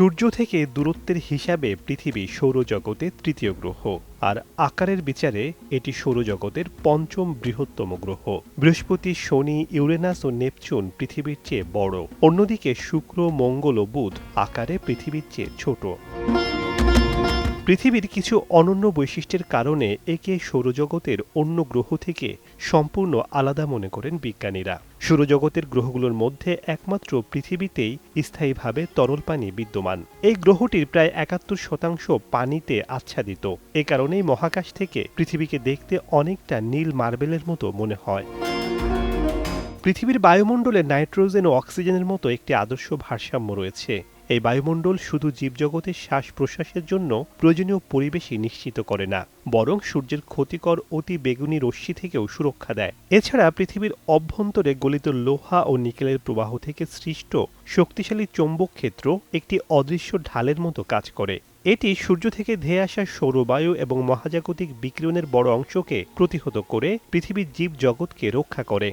সূর্য থেকে দূরত্বের হিসাবে পৃথিবী সৌরজগতের তৃতীয় গ্রহ, আর আকারের বিচারে এটি সৌরজগতের পঞ্চম বৃহত্তম গ্রহ। বৃহস্পতি, শনি, ইউরেনাস ও নেপচুন পৃথিবীর চেয়ে বড়। অন্যদিকে শুক্র, মঙ্গল ও বুধ আকারে পৃথিবীর চেয়ে ছোট। পৃথিবীর কিছু অনন্য বৈশিষ্ট্যের কারণে একে সৌরজগতের অন্য গ্রহ থেকে সম্পূর্ণ আলাদা মনে করেন বিজ্ঞানীরা। সৌরজগতের গ্রহগুলোর মধ্যে একমাত্র পৃথিবীতেই স্থায়ীভাবে তরল পানি বিদ্যমান। এই গ্রহটির প্রায় ৭১% পানিতে আচ্ছাদিত। এ কারণেই মহাকাশ থেকে পৃথিবীকে দেখতে অনেকটা নীল মার্বেলের মতো মনে হয়। পৃথিবীর বায়ুমণ্ডলে নাইট্রোজেন ও অক্সিজেনের মতো একটি আদর্শ ভারসাম্য রয়েছে। এই বায়ুমণ্ডল শুধু জীবজগতের শ্বাস প্রশ্বাসের জন্য প্রয়োজনীয় পরিবেশই নিশ্চিত করে না, বরং সূর্যের ক্ষতিকর অতি বেগুনি রশ্মি থেকেও সুরক্ষা দেয়। এছাড়া পৃথিবীর অভ্যন্তরে গলিত লোহা ও নিকেলের প্রবাহ থেকে সৃষ্ট শক্তিশালী চৌম্বক ক্ষেত্র একটি অদৃশ্য ঢালের মতো কাজ করে। এটি সূর্য থেকে ধেয়ে আসা সৌরবায়ু এবং মহাজাগতিক বিকিরণের বড় অংশকে প্রতিহত করে পৃথিবীর জীবজগৎকে রক্ষা করে।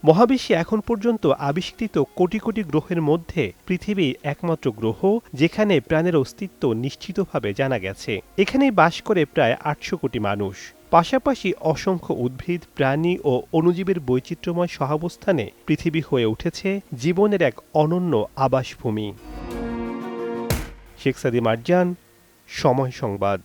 মহাবিশ্বে এখন পর্যন্ত আবিষ্কৃত কোটি কোটি গ্রহের মধ্যে পৃথিবী একমাত্র গ্রহ যেখানে প্রাণের অস্তিত্ব নিশ্চিতভাবে জানা গেছে। এখানেই বাস করে প্রায় ৮০০ কোটি মানুষ। পাশাপাশি অসংখ্য উদ্ভিদ, প্রাণী ও অণুজীবের বৈচিত্র্যময় সহাবস্থানে পৃথিবী হয়ে উঠেছে জীবনের এক অনন্য আবাসভূমি। শেখ সাদি মার্জান, সময় সংবাদ।